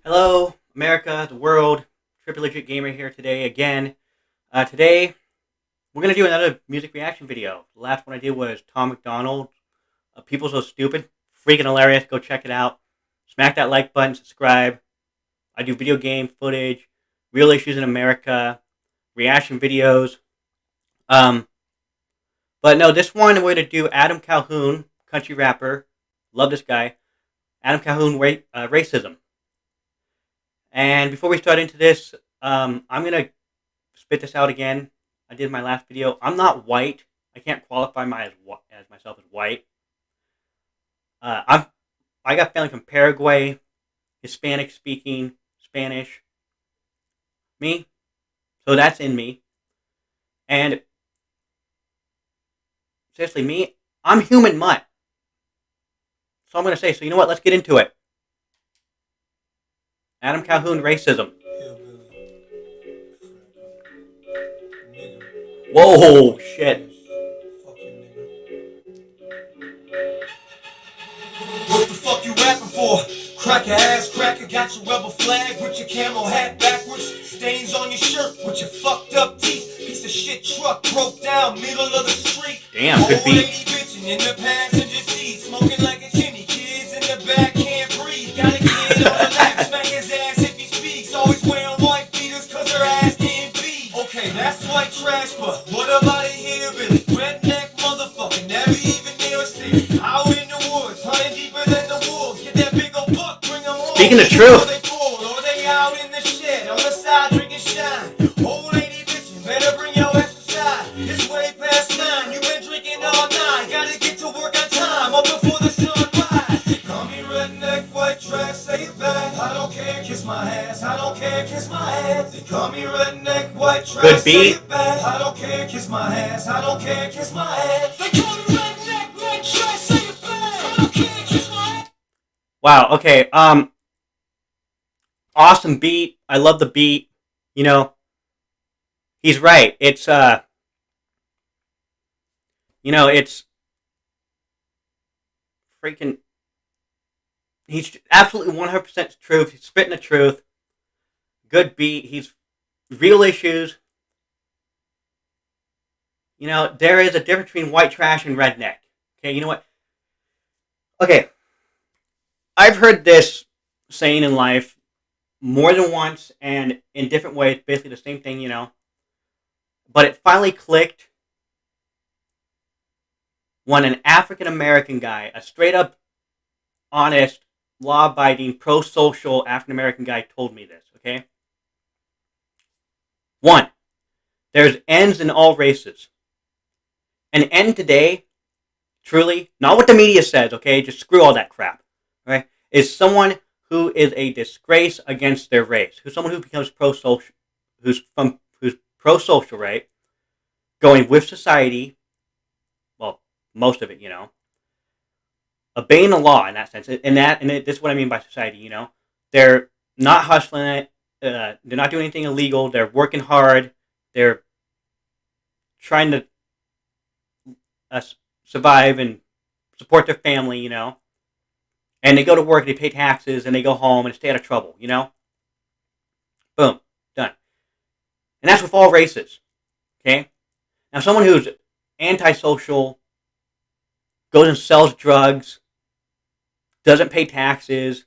Hello, America, the world. Trippylegit Gamer here today again. Today, we're going to do another music reaction video. The last one I did was Tom McDonald, People So Stupid. Freaking hilarious. Go check it out. Smack that like button, subscribe. I do video game footage, real issues in America, reaction videos. Um, but no, this one we're going to do Adam Calhoun, country rapper. Love this guy. Adam Calhoun, racism. And before we start into this, I'm going to spit this out again. I did my last video. I'm not white. I can't qualify as myself as white. I got family from Paraguay, Hispanic speaking, Spanish. Me. So that's in me. And seriously, me, I'm human mutt. So I'm going to say, so you know what? Let's get into it. Adam Calhoun, racism. Whoa, shit. What the fuck you rapping for? Cracker ass cracker, got your rebel flag with your camo hat backwards, stains on your shirt with your fucked up teeth, piece of shit truck broke down middle of the street. Damn, good beat. Old lady bitching in the passenger seat, smoking like a chimney, kids in the back can't breathe, got a kid on the lap, smack his ass if he speaks, always wearing white beaters cause her ass can't beat. Okay, that's white trash, but what about a hillbilly? Redneck motherfucker, never even near a city, out in the woods, hunting deeper than the wolves, get that big old buck, bring them home. Speaking the truth. Or they out in the shed, on the side drinking shine. Old lady bitchin', better bring your ass inside. It's way past 9, you been drinking all night. Gotta get to work on time, up before the sun rise. Call me redneck, white trash, say it back. I don't care, kiss my ass. I don't care, kiss my ass. They call me redneck, white trash, Good beat. say it back. I don't care, kiss my ass. I don't care, kiss my ass. They call me redneck, white trash, say it back. I don't care, kiss my ass. Wow, okay. Awesome beat. I love the beat. You know, he's right. It's it's freaking. He's absolutely 100% truth. He's spitting the truth. Good beat. He's real issues. You know, there is a difference between white trash and redneck. Okay, you know what? Okay, I've heard this saying in life more than once and in different ways, basically the same thing, you know. But it finally clicked when an African American guy, a straight up, honest, law abiding, pro social African American guy told me this, okay? One, there's ends in all races. An end today, truly, not what the media says, okay? Just screw all that crap, right? Is someone who is a disgrace against their race, who's someone who becomes pro-social, who's pro-social, right? Going with society, well, most of it, you know, obeying the law in that sense, this is what I mean by society, you know, they're not hustling it, they're not doing anything illegal, they're working hard, they're trying to survive and support their family, you know. And they go to work, they pay taxes, and they go home and stay out of trouble, you know? Boom. Done. And that's with all races. Okay? Now, someone who's antisocial, goes and sells drugs, doesn't pay taxes,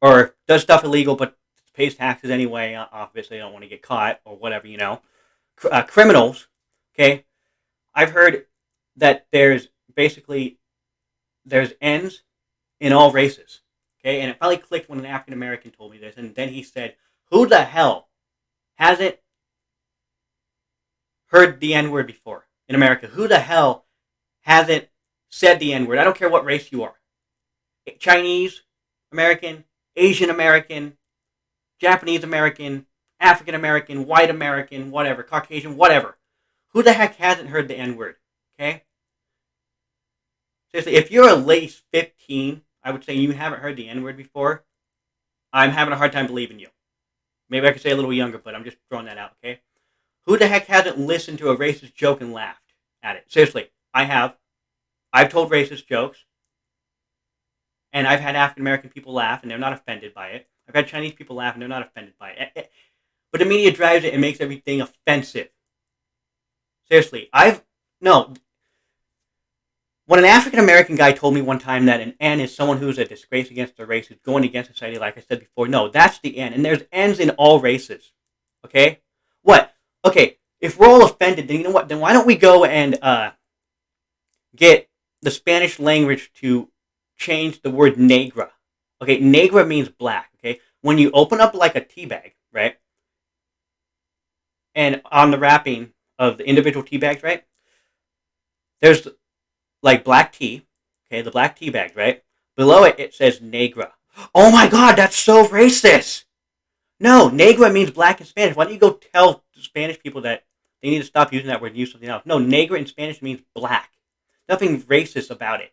or does stuff illegal but pays taxes anyway, obviously they don't want to get caught, or whatever, you know? Criminals, okay? I've heard that there's ends in all races, okay? And it finally clicked when an African American told me this, and then he said, who the hell hasn't heard the N-word before in America? Who the hell hasn't said the N-word? I don't care what race you are. Chinese American, Asian American, Japanese American, African American, white American, whatever, Caucasian, whatever. Who the heck hasn't heard the N-word, okay? Seriously, if you're at least 15, I would say you haven't heard the N-word before, I'm having a hard time believing you. Maybe I could say a little younger, but I'm just throwing that out, okay? Who the heck hasn't listened to a racist joke and laughed at it? Seriously, I have. I've told racist jokes, and I've had African American people laugh, and they're not offended by it. I've had Chinese people laugh and they're not offended by it. But the media drives it and makes everything offensive. Seriously, no. When an African American guy told me one time that an N is someone who's a disgrace against their race, who's going against society, like I said before, no, that's the N. And there's N's in all races. Okay? What? Okay, if we're all offended, then you know what? Then why don't we go and get the Spanish language to change the word negra? Okay, negra means black. Okay? When you open up like a tea bag, right? And on the wrapping of the individual tea bags, right? There's like black tea, okay, the black tea bags, right? Below it, it says negra. Oh my god, that's so racist! No, negra means black in Spanish. Why don't you go tell Spanish people that they need to stop using that word and use something else? No, negra in Spanish means black. Nothing racist about it.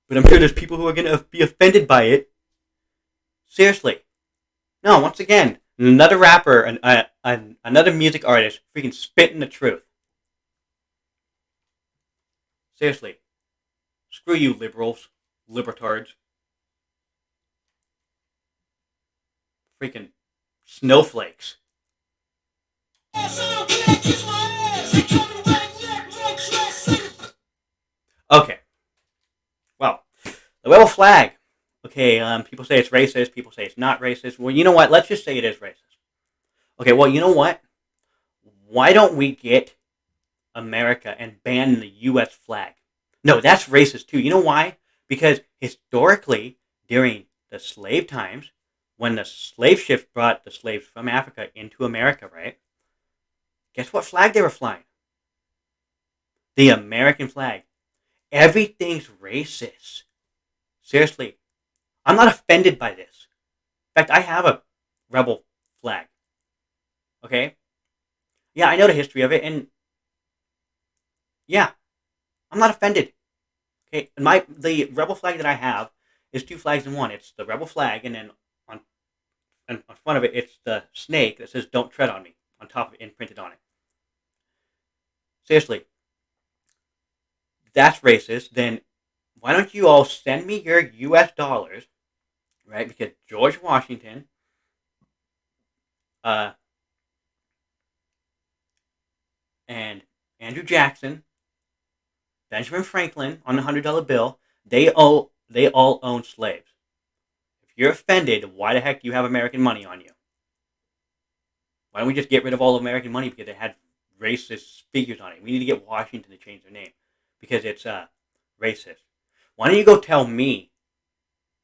But I'm sure there's people who are going to be offended by it. Seriously. No, once again, another rapper, another music artist freaking spitting the truth. Seriously. Screw you, liberals. Libertards. Freaking snowflakes. Okay. Well, the rebel flag. Okay, people say it's racist. People say it's not racist. Well, you know what? Let's just say it is racist. Okay, well, you know what? Why don't we get America and ban the U.S. flag? No, that's racist too. You know why? Because historically, during the slave times, when the slave ships brought the slaves from Africa into America, right? Guess what flag they were flying? The American flag. Everything's racist. Seriously. I'm not offended by this. In fact, I have a rebel flag. Okay? Yeah, I know the history of it, and yeah, I'm not offended. Okay, and the rebel flag that I have is two flags in one. It's the rebel flag, and then on front of it, it's the snake that says "Don't tread on me" on top of it, imprinted on it. Seriously, that's racist. Then why don't you all send me your U.S. dollars, right? Because George Washington, and Andrew Jackson, Benjamin Franklin on the $100 bill, they all own slaves. If you're offended, why the heck do you have American money on you? Why don't we just get rid of all American money because it had racist figures on it? We need to get Washington to change their name because it's racist. Why don't you go tell me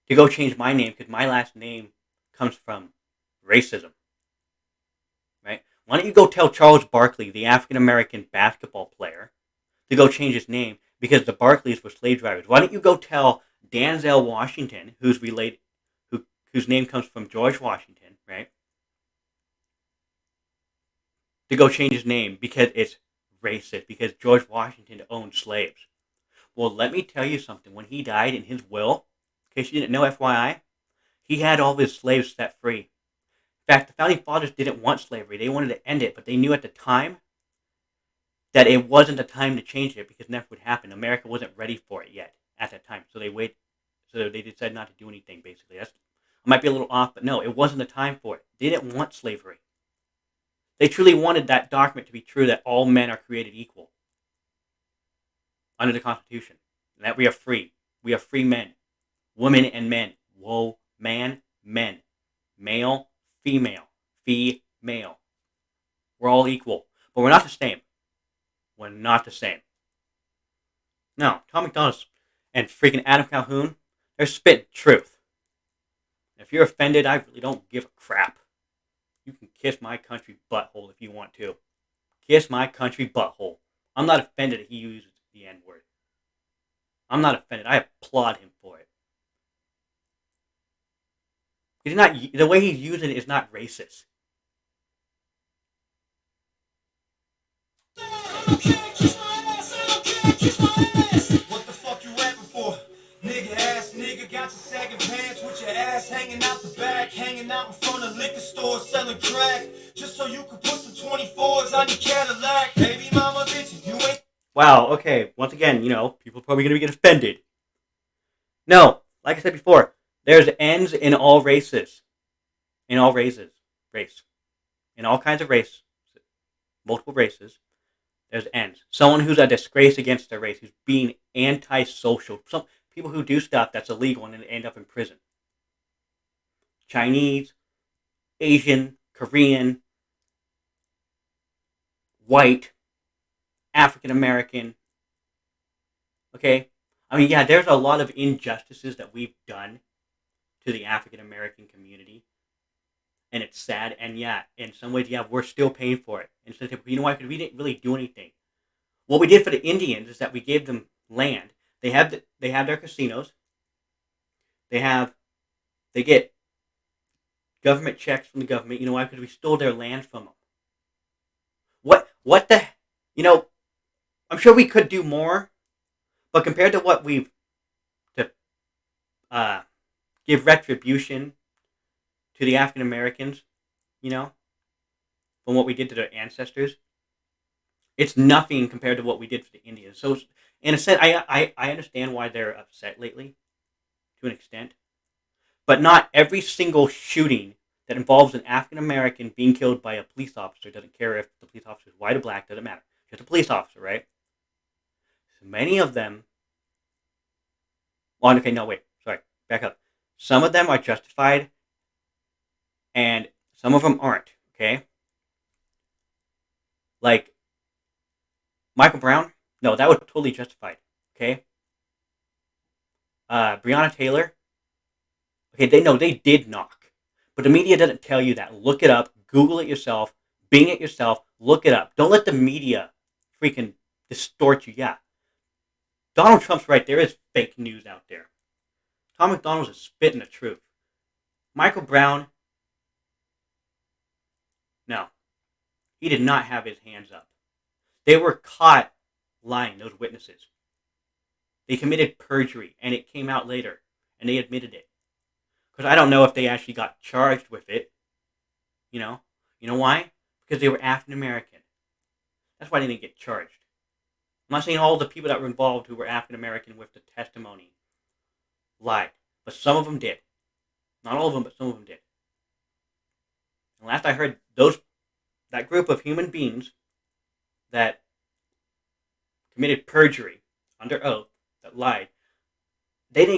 to go change my name because my last name comes from racism, right? Why don't you go tell Charles Barkley, the African-American basketball player, to go change his name because the Barkleys were slave drivers? Why don't you go tell Denzel Washington, whose name comes from George Washington, right, to go change his name because it's racist, because George Washington owned slaves? Well, let me tell you something. When he died, in his will, in case you didn't know, FYI, he had all of his slaves set free. In fact, the founding fathers didn't want slavery. They wanted to end it, but they knew at the time that it wasn't the time to change it because never would happen. America wasn't ready for it yet at that time, so they decided not to do anything. Basically, I might be a little off, but no, it wasn't the time for it. They didn't want slavery. They truly wanted that document to be true, that all men are created equal under the Constitution, and that we are free. We are free men, women, and men. Whoa, man, men, male, female, female. We're all equal, but we're not the same. We're not the same. No, Tom McDonald and freaking Adam Calhoun, they're spitting truth. If you're offended, I really don't give a crap. You can kiss my country butthole if you want to. Kiss my country butthole. I'm not offended that he uses the N-word. I'm not offended. I applaud him for it. He's not, the way he's using it is not racist. What the fuck you rapping for? Nigga ass nigga got your sagging pants with your ass hanging out the back, hanging out in front of liquor stores selling crack, just so you could put some 24s on your Cadillac. Baby mama bitch, you ain't. Wow, okay, once again, people are probably going to get offended. No, like I said before, there's N's in all races. in all race, in all kinds of race, multiple races. There's ends. Someone who's a disgrace against their race, who's being antisocial. Some people who do stuff that's illegal and then end up in prison. Chinese, Asian, Korean, white, African American. Okay? I mean, yeah, there's a lot of injustices that we've done to the African American community. And it's sad. And yeah, in some ways, yeah, we're still paying for it. And so, you know why? Because we didn't really do anything. What we did for the Indians is that we gave them land. They have their casinos. They have they get government checks from the government. You know why? Because we stole their land from them. What the you know? I'm sure we could do more, but compared to what we've to uh, give retribution to the African Americans, you know, from what we did to their ancestors, it's nothing compared to what we did for the Indians. So, in a sense, I understand why they're upset lately, to an extent, but not every single shooting that involves an African American being killed by a police officer, doesn't care if the police officer is white or black, doesn't matter. Just a police officer, right? So many of them. Well, okay, no, wait, sorry, back up. Some of them are justified, and some of them aren't. Okay, like Michael Brown. No, that was totally justified. Okay, Breonna Taylor. Okay, they did knock, but the media doesn't tell you that. Look it up, Google it yourself, Bing it yourself, look it up. Don't let the media freaking distort you. Yeah, Donald Trump's right. There is fake news out there. Tom McDonald's is spitting the truth. Michael Brown, no, he did not have his hands up. They were caught lying, those witnesses. They committed perjury, and it came out later, and they admitted it. Because I don't know if they actually got charged with it. You know why? Because they were African American. That's why they didn't get charged. I'm not saying all the people that were involved who were African American with the testimony lied, but some of them did. Not all of them, but some of them did. And last I heard, that group of human beings that committed perjury under oath, that lied, they did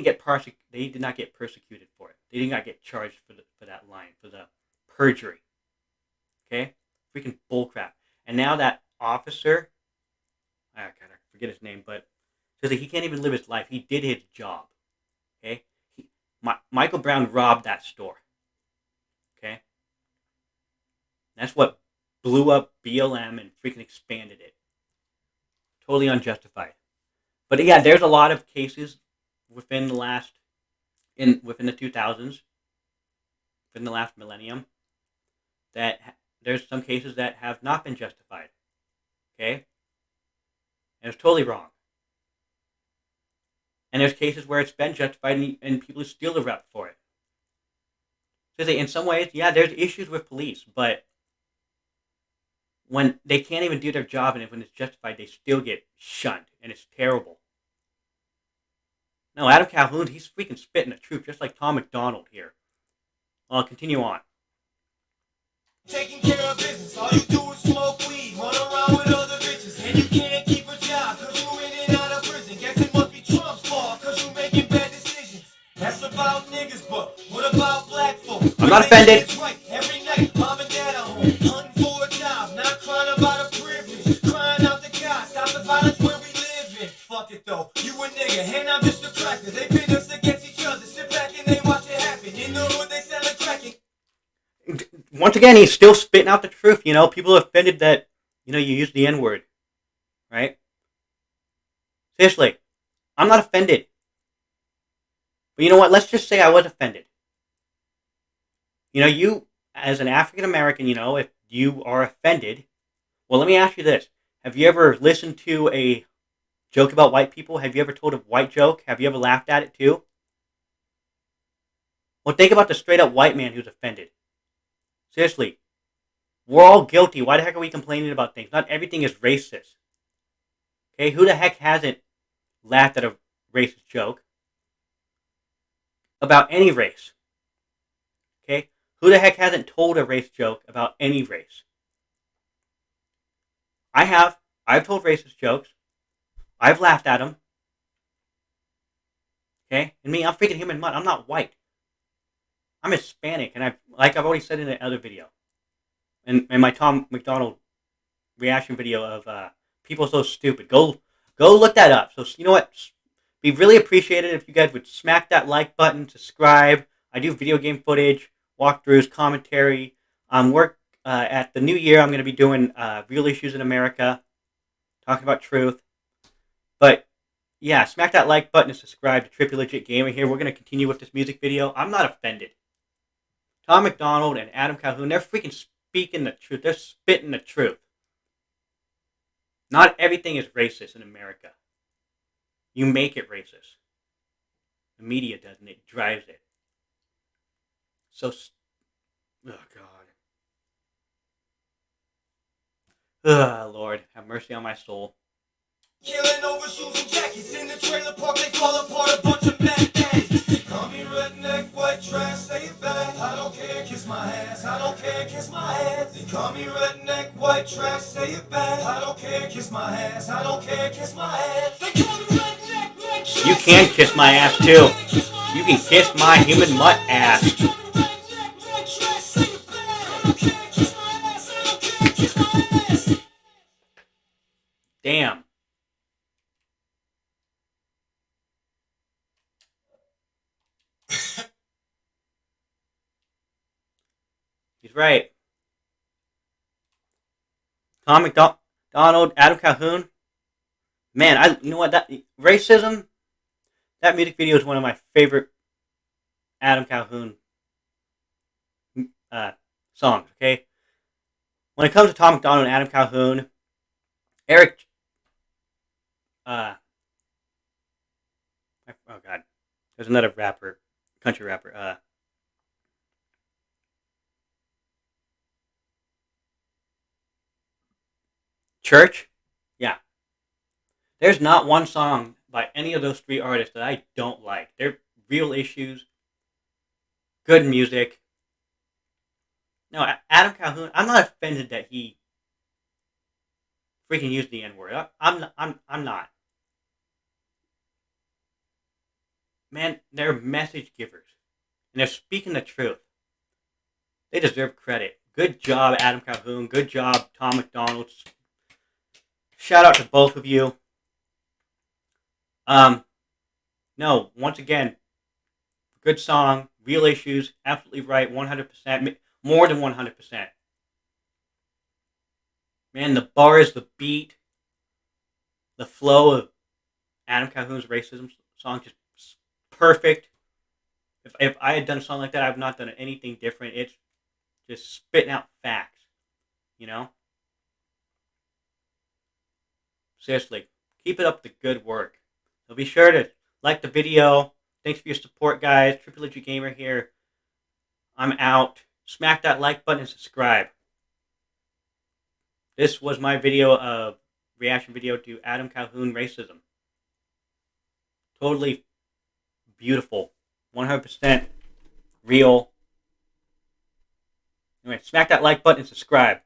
not get persecuted for it. They did not get charged for that lying, for the perjury. Okay? Freaking bullcrap. And now that officer, I forget his name, but says that he can't even live his life. He did his job. Okay? Michael Brown robbed that store. Okay? That's what blew up BLM and freaking expanded it. Totally unjustified. But yeah, there's a lot of cases within the 2000s, within the last millennium, that there's some cases that have not been justified. Okay? And it's totally wrong. And there's cases where it's been justified and people steal the rep for it. So in some ways, yeah, there's issues with police, but when they can't even do their job and when it's justified, they still get shunned, and it's terrible. No, Adam Calhoun, he's freaking spitting the truth, just like Tom McDonald here. I'll continue on. Taking care of business, all you do is smoke weed, run around with other bitches, and you can't keep a job, cause you in and out of prison. Guess it must be Trump's fault, cause you making bad decisions. That's about niggas, but what about black folk? I'm not offended. Right, every night, mom and dad are home, hunting for a job, not crying about a privilege, crying out to God, stop the violence where we live in. Fuck it though, you a nigga, and I'm just a cracker. They pit us against each other, sit back and they watch it happen. In the hood, they sell a cracking. Once again, he's still spitting out the truth. People are offended that, you use the N-word. Right? Seriously, I'm not offended. But you know what? Let's just say I was offended. You, as an African American, if you are offended, well, let me ask you this. Have you ever listened to a joke about white people? Have you ever told a white joke? Have you ever laughed at it too? Well, think about the straight up white man who's offended. Seriously, we're all guilty. Why the heck are we complaining about things? Not everything is racist. Okay, who the heck hasn't laughed at a racist joke about any race? Okay, Who the heck hasn't told a race joke about any race? I have. I've told racist jokes. I've laughed at them. Okay? And me, I'm freaking human mud. I'm not white. I'm Hispanic, and I've already said in another video, and my Tom McDonald reaction video of people so stupid. Go look that up. So you know what? Be really appreciated if you guys would smack that like button, subscribe. I do video game footage, walkthroughs, commentary. Work at the new year. I'm going to be doing real issues in America, talking about truth. But yeah, smack that like button and subscribe to Trippylegit Gamer here. We're going to continue with this music video. I'm not offended. Tom McDonald and Adam Calhoun, they're freaking speaking the truth. They're spitting the truth. Not everything is racist in America. You make it racist. The media doesn't. It drives it. So, oh God. Lord, have mercy on my soul. Killing over shoes and jackets in the trailer park, they fall apart, a bunch of mad daddies. They call me redneck, white trash, say it back. I don't care, kiss my ass. I don't care, kiss my ass. They call me redneck, white trash, say it back. I don't care, kiss my ass. I don't care, kiss my ass. They call me redneck, white trash. You can kiss my ass too. You can kiss my human mutt ass. Damn. He's right. Tom McDonald, Adam Calhoun. Man, you know what? That racism. That music video is one of my favorite Adam Calhoun songs. Okay. When it comes to Tom McDonald and Adam Calhoun, Eric. Oh God, there's another rapper, country rapper. Church. Yeah. There's not one song by any of those three artists that I don't like. They're real issues, good music. No, Adam Calhoun. I'm not offended that he freaking used the N word. I'm not. Man, they're message givers, and they're speaking the truth. They deserve credit. Good job, Adam Calhoun. Good job, Tom McDonald. Shout out to both of you. No, once again, good song, real issues, absolutely right, 100%, more than 100%. Man, the bars, the beat, the flow of Adam Calhoun's racism song, just perfect. If I had done a song like that, I've not done anything different. It's just spitting out facts, you know? Seriously, keep it up the good work. So be sure to like the video. Thanks for your support, guys. Trippylegit Gamer here. I'm out. Smack that like button and subscribe. This was my video of reaction video to Adam Calhoun racism. Totally beautiful. 100% real. Anyway, smack that like button and subscribe.